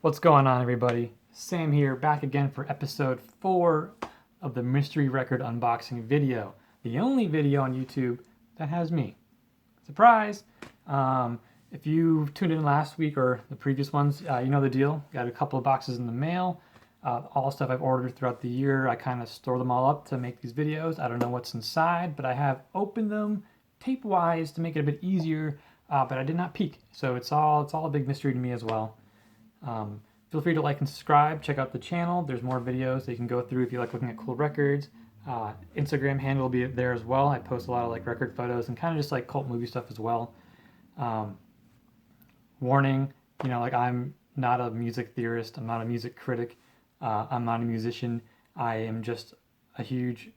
What's going on, everybody? Sam here, back again for episode 4 of the mystery record unboxing video. The only video on YouTube that has me. Surprise! If you tuned in last week or the previous ones, you know the deal. Got a couple of boxes in the mail. All stuff I've ordered throughout the year. I kind of store them all up to make these videos. I don't know what's inside, but I have opened them tape-wise to make it a bit easier, but I did not peek. So it's all a big mystery to me as well. Feel free to like and subscribe. Check out the channel. There's more videos that you can go through if you like looking at cool records. Instagram handle will be there as well. I post a lot of like record photos and kind of just like cult movie stuff as well. Warning, like I'm not a music theorist. I'm not a music critic. I'm not a musician. I am just a huge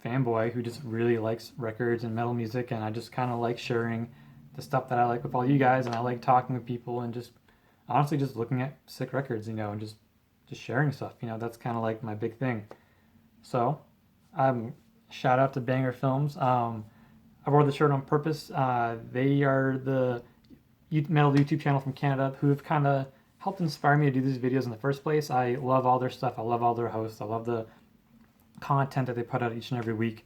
fanboy who just really likes records and metal music, and I just kind of like sharing the stuff that I like with all you guys, and I like talking with people and just honestly just looking at sick records, and just sharing stuff. That's kind of like my big thing. So, shout out to Banger Films. I wore the shirt on purpose. They are the metal YouTube channel from Canada who have kind of helped inspire me to do these videos in the first place. I love all their stuff. I love all their hosts. I love the content that they put out each and every week.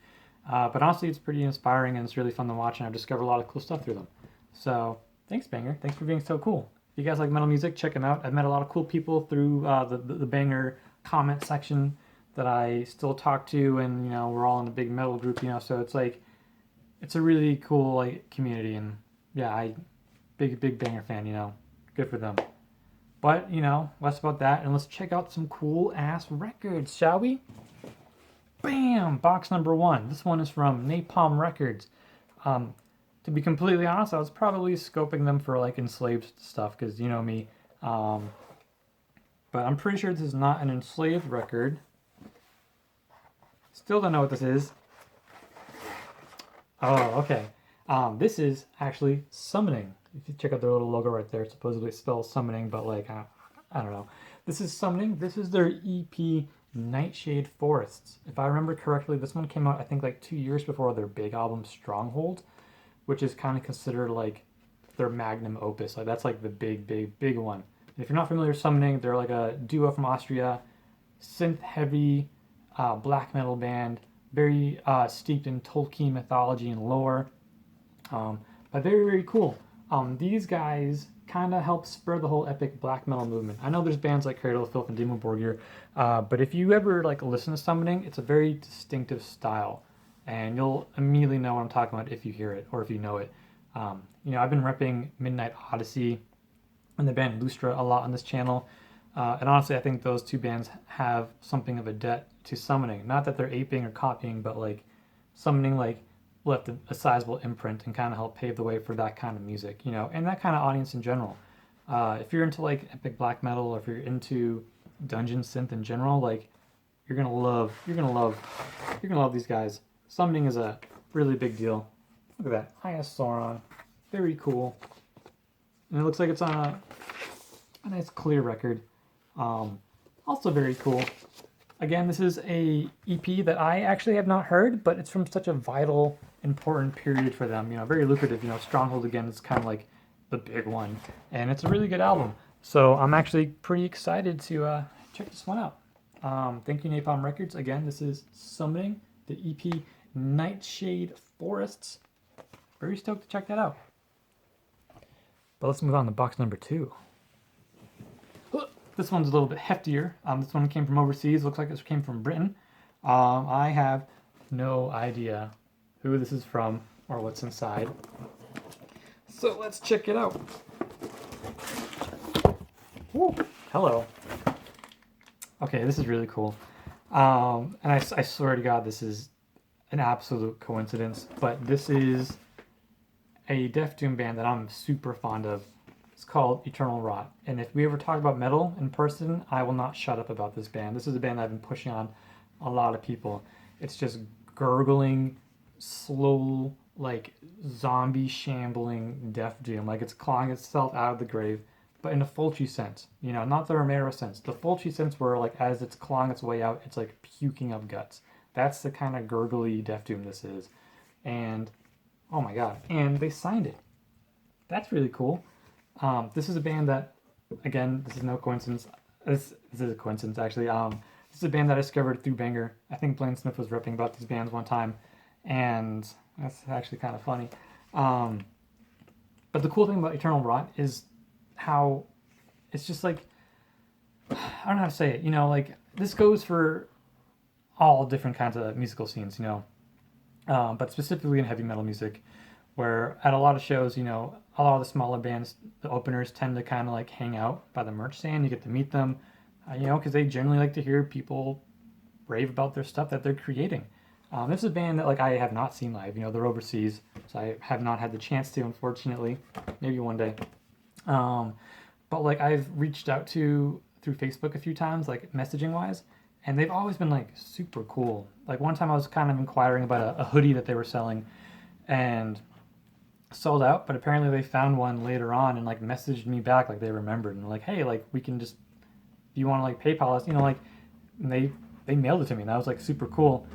But honestly, it's pretty inspiring and it's really fun to watch, and I've discovered a lot of cool stuff through them. So, thanks, Banger. Thanks for being so cool. If you guys like metal music, check them out. I've met a lot of cool people through the Banger comment section that I still talk to, and we're all in a big metal group, so it's like it's a really cool like community, and yeah, I big Banger fan, good for them. But less about that, and let's check out some cool ass records, shall we? Bam! Box number 1. This one is from Napalm Records. To be completely honest, I was probably scoping them for like enslaved stuff, because you know me. But I'm pretty sure this is not an enslaved record. Still don't know what this is. Oh, okay. This is actually Summoning. If you check out their little logo right there, it supposedly spells Summoning, but like, I don't know. This is Summoning. This is their EP, Nightshade Forests. If I remember correctly, this one came out, I think, like 2 years before their big album, Stronghold, which is kind of considered like their magnum opus. Like that's like the big one. And if you're not familiar with Summoning, they're like a duo from Austria, synth heavy black metal band, very steeped in Tolkien mythology and lore, but very cool. These guys kind of help spur the whole epic black metal movement. I know there's bands like Cradle of Filth and Dimmu Borgir, but if you ever like listen to Summoning, it's a very distinctive style. And you'll immediately know what I'm talking about if you hear it or if you know it. I've been repping Midnight Odyssey and the band Lustra a lot on this channel. And honestly, I think those two bands have something of a debt to Summoning. Not that they're aping or copying, but like Summoning like left a sizable imprint and kind of helped pave the way for that kind of music, and that kind of audience in general. If you're into like epic black metal, or if you're into dungeon synth in general, like you're gonna love these guys. Summoning is a really big deal. Look at that. IS Sauron. Very cool. And it looks like it's on a nice clear record. Also very cool. Again, this is a EP that I actually have not heard, but it's from such a vital, important period for them. Very lucrative. Stronghold, again, is kind of like the big one. And it's a really good album. So I'm actually pretty excited to check this one out. Thank you, Napalm Records. Again, this is Summoning, the EP Nightshade Forests. Very stoked to check that out. But let's move on to box number 2. This one's a little bit heftier. This one came from overseas. Looks like it came from Britain. I have no idea who this is from or what's inside. So let's check it out. Woo. Hello. Okay, this is really cool. And I swear to God, this is an absolute coincidence, but this is a Death Doom band that I'm super fond of. It's called Eternal Rot, and if we ever talk about metal in person, I will not shut up about this band. This is a band I've been pushing on a lot of people. It's just gurgling, slow, like zombie shambling Death Doom, like it's clawing itself out of the grave, but in a Fulci sense, not the Romero sense. The Fulci sense where like as it's clawing its way out, it's like puking up guts. That's the kind of gurgly Death Doom this is. And oh my god, and they signed it. That's really cool. This is a band that again, this is no coincidence. This is a coincidence actually. This is a band that I discovered through Banger. I think Blaine Smith was ripping about these bands one time, and that's actually kind of funny. Um, but the cool thing about Eternal Rot is how it's just like, I don't know how to say it. Like this goes for all different kinds of musical scenes. But specifically in heavy metal music, where at a lot of shows, a lot of the smaller bands, the openers tend to kind of like hang out by the merch stand. You get to meet them, because they generally like to hear people rave about their stuff that they're creating. This is a band that like I have not seen live. They're overseas, so I have not had the chance to, unfortunately. Maybe one day. Um, but like I've reached out to through Facebook a few times, like messaging wise, and they've always been like super cool. Like one time I was kind of inquiring about a hoodie that they were selling, and sold out. But apparently they found one later on and like messaged me back like they remembered and like, hey, like we can just, if you want to like PayPal us, like, and they mailed it to me, and that was like super cool.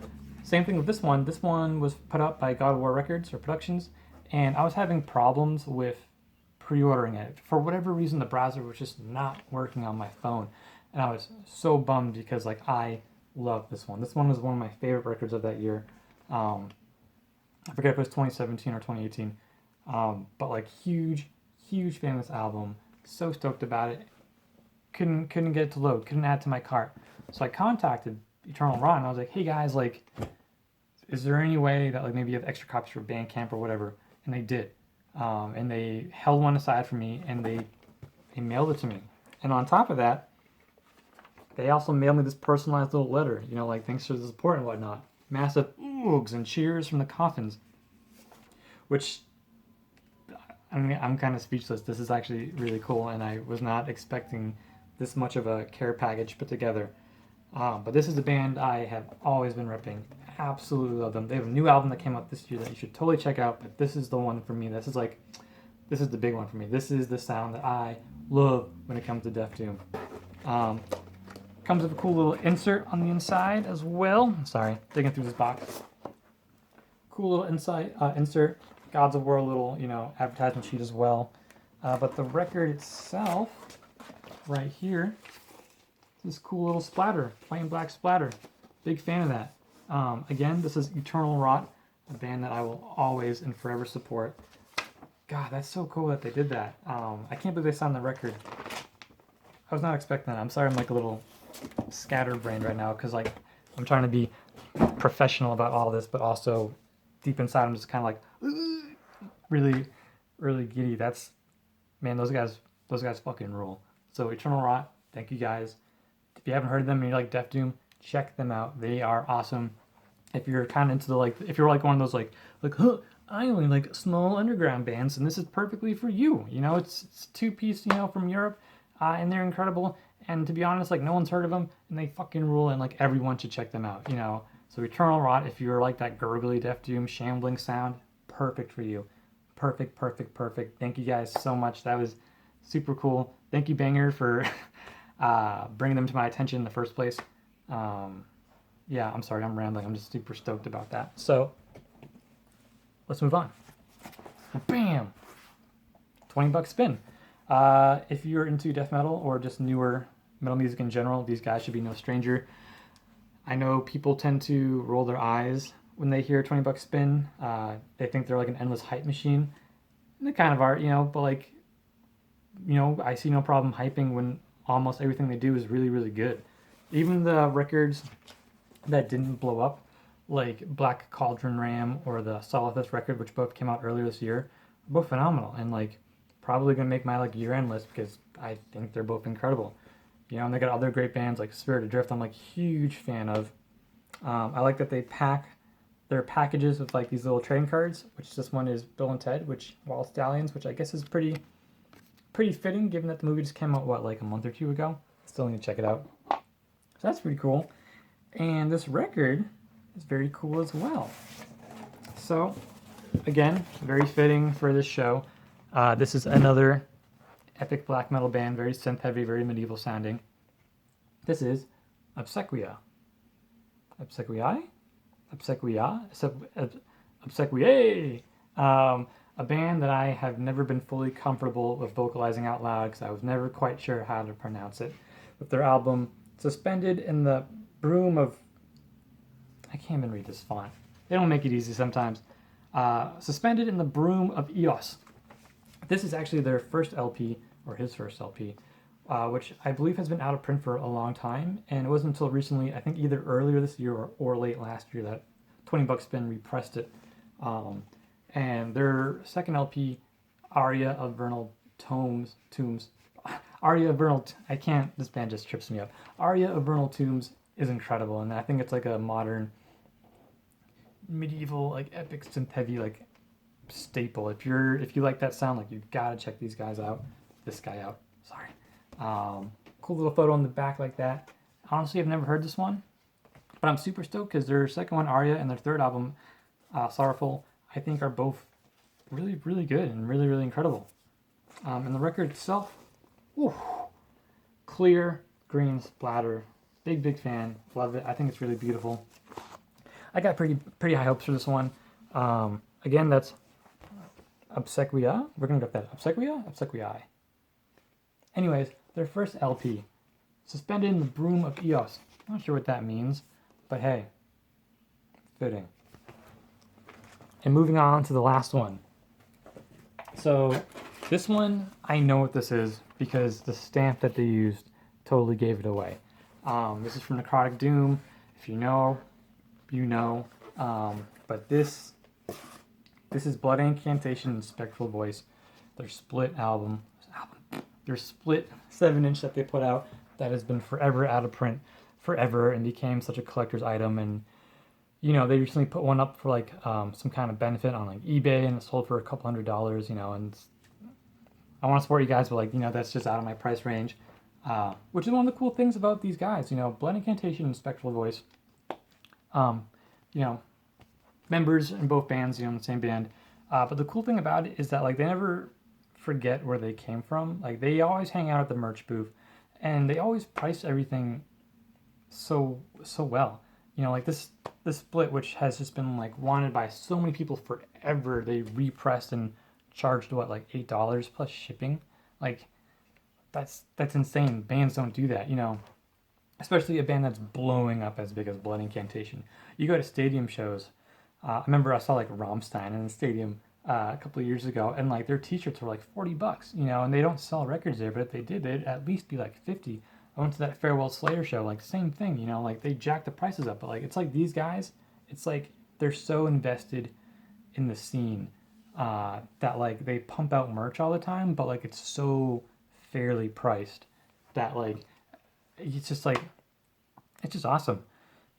Same thing with this one. This one was put out by God of War Records or Productions, and I was having problems with pre-ordering it. For whatever reason, the browser was just not working on my phone, and I was so bummed because like I love this one. This one was one of my favorite records of that year. Um, I forget if it was 2017 or 2018, but like huge fan of this album. So stoked about it. Couldn't get it to load. Couldn't add it to my cart. So I contacted Eternal Rot and I was like, hey guys, like, is there any way that like maybe you have extra copies for Bandcamp or whatever? And they did. And they held one aside for me, and they mailed it to me. And on top of that, they also mailed me this personalized little letter, like thanks for the support and whatnot. Massive oogs and cheers from the coffins, which, I mean, I'm kind of speechless. This is actually really cool, and I was not expecting this much of a care package put together. But this is a band I have always been ripping. Absolutely love them. They have a new album that came out this year that you should totally check out. But this is the one for me. This is the big one for me. This is the sound that I love when it comes to Death Doom. Comes with a cool little insert on the inside as well. Sorry, digging through this box. Cool little insert. Gods of War little, advertisement sheet as well. But the record itself, right here, this cool little splatter, plain black splatter. Big fan of that. Again, this is Eternal Rot, a band that I will always and forever support. God, that's so cool that they did that. I can't believe they signed the record. I was not expecting that. I'm sorry I'm like a little scatterbrained right now because like I'm trying to be professional about all this, but also deep inside I'm just kind of like really, really giddy. That's, man, those guys fucking rule. So Eternal Rot, thank you guys. If you haven't heard of them and you like Death Doom, check them out. They are awesome. If you're kind of into the like, if you're like one of those like, huh, I only like small underground bands, and this is perfectly for you. It's two-piece, from Europe, and they're incredible. And to be honest, like no one's heard of them, and they fucking rule, and like everyone should check them out. So Eternal Rot, if you're like that gurgly Death Doom shambling sound, perfect for you. Perfect. Thank you guys so much. That was super cool. Thank you, Banger, for bringing them to my attention in the first place. Yeah, I'm sorry, I'm rambling. I'm just super stoked about that. So let's move on. Bam! $20 spin. If you're into death metal or just newer metal music in general, these guys should be no stranger. I know people tend to roll their eyes when they hear $20 spin. They think they're like an endless hype machine. And they kind of are, but like, I see no problem hyping when almost everything they do is really, really good. Even the records that didn't blow up, like Black Cauldron Ram or the Solithus record, which both came out earlier this year, are both phenomenal and like probably gonna make my like year-end list because I think they're both incredible. And they got other great bands like Spirit Adrift. I'm like huge fan of. I like that they pack their packages with like these little trading cards, which this one is Bill and Ted, which Wild Stallions, which I guess is pretty fitting given that the movie just came out like a month or two ago. Still need to check it out. So that's pretty cool. And this record is very cool as well. So again, very fitting for this show. This is another epic black metal band, very synth heavy, very medieval sounding. This is Obsequiae. Obsequiae? Obsequiae? Obsequiae! a band that I have never been fully comfortable with vocalizing out loud because I was never quite sure how to pronounce it. With their album Suspended in the Broom of... I can't even read this font. They don't make it easy sometimes. Suspended in the Broom of Eos. This is actually their first LP, or his first LP, which I believe has been out of print for a long time. And it wasn't until recently, I think either earlier this year or late last year, that 20 Buck Spin repressed it. And their second LP, Aria of Vernal Tombs, Aria of Vernal, I can't, this band just trips me up. Aria of Vernal Tombs is incredible, and I think it's like a modern, medieval, like epic synth heavy, like staple. If you like that sound, like you gotta check these guys out. This guy out. Sorry. Cool little photo on the back like that. Honestly, I've never heard this one, but I'm super stoked because their second one, Aria, and their third album, Sorrowful, I think are both really, really good and really, really incredible. And the record itself, whew, clear green splatter. Big fan. Love it. I think it's really beautiful. I got pretty high hopes for this one. Again, that's Obsequiae. We're gonna get that. Obsequiae. Anyways, their first LP, Suspended in the Broom of Eos. Not sure what that means, but hey, fitting. And moving on to the last one. So this one, I know what this is because the stamp that they used totally gave it away. This is from Necrotic Doom. If you know, you know. But this is Blood Incantation and Spectral Voice, their split album. Their split 7-inch that they put out that has been forever out of print, forever, and became such a collector's item. And you know, they recently put one up for like some kind of benefit on like eBay, and it sold for a couple $100. You know, and I want to support you guys, but like, you know, that's just out of my price range. Which is one of the cool things about these guys. You know, Blood Incantation and Spectral Voice. You know, members in both bands, you know, in the same band. But the cool thing about it is that like they never forget where they came from. Like they always hang out at the merch booth, and they always price everything so well. You know, like this split, which has just been like wanted by so many people forever. They repressed and charged what, like $8 plus shipping. Like that's insane. Bands don't do that, you know. Especially a band that's blowing up as big as Blood Incantation. You go to stadium shows. I remember I saw like Rammstein in the stadium a couple of years ago, and like their t-shirts were like $40, you know, and they don't sell records there, but if they did, they'd at least be like 50. I went to that Farewell Slayer show, like same thing, you know, like they jacked the prices up, but like it's like these guys, it's like they're so invested in the scene that like they pump out merch all the time, but like it's so fairly priced that like it's just like it's just awesome.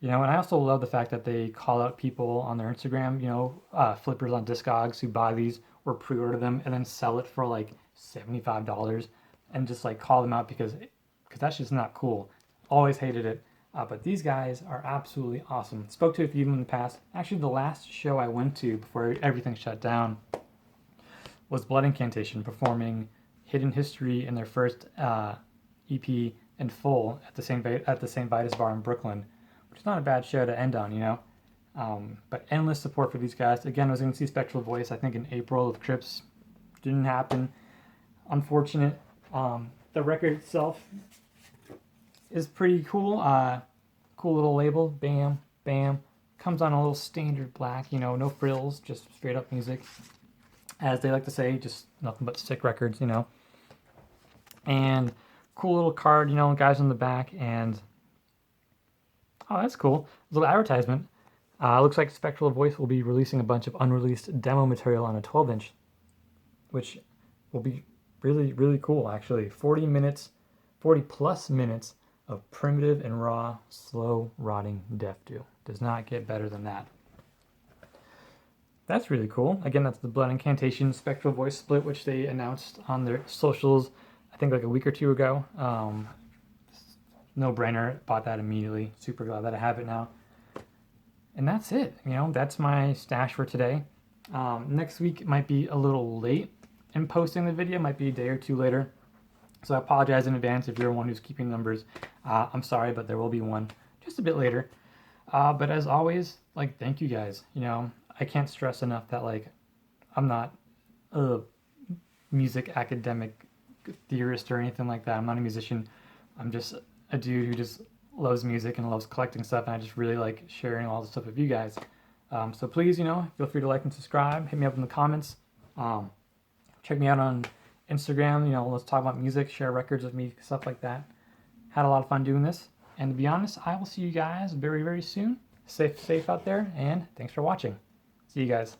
You know, and I also love the fact that they call out people on their Instagram, you know, flippers on Discogs who buy these or pre-order them and then sell it for like $75 and just like call them out because that's just not cool. Always hated it. But these guys are absolutely awesome. Spoke to a few of them in the past. Actually, the last show I went to before everything shut down was Blood Incantation performing Hidden History in their first EP in full at the St. Vitus Bar in Brooklyn. It's not a bad show to end on, you know. But endless support for these guys. Again, I was going to see Spectral Voice, I think in April of Crips. Didn't happen. Unfortunate. The record itself is pretty cool. Cool little label. Bam, bam. Comes on a little standard black, you know, no frills, just straight up music. As they like to say, just nothing but sick records, you know. And cool little card, you know, guys on the back, and oh, that's cool. A little advertisement. Looks like Spectral Voice will be releasing a bunch of unreleased demo material on a 12-inch, which will be really, really cool, actually. 40 plus minutes of primitive and raw, slow, rotting death dew. Does not get better than that. That's really cool. Again, that's the Blood Incantation Spectral Voice split, which they announced on their socials, I think like a week or two ago. No brainer, bought that immediately. Super glad that I have it now. And that's it. You know, that's my stash for today. Next week might be a little late in posting the video, might be a day or two later. So I apologize in advance if you're one who's keeping numbers. I'm sorry, but there will be one just a bit later. But as always, like, thank you guys. You know, I can't stress enough that like I'm not a music academic theorist or anything like that. I'm not a musician. I'm just a dude who just loves music and loves collecting stuff, and I just really like sharing all the stuff with you guys. So please, feel free to like and subscribe. Hit me up in the comments. Check me out on Instagram. Let's talk about music, share records with me, stuff like that. Had a lot of fun doing this. And to be honest, I will see you guys very, very soon. Safe out there, and thanks for watching. See you guys.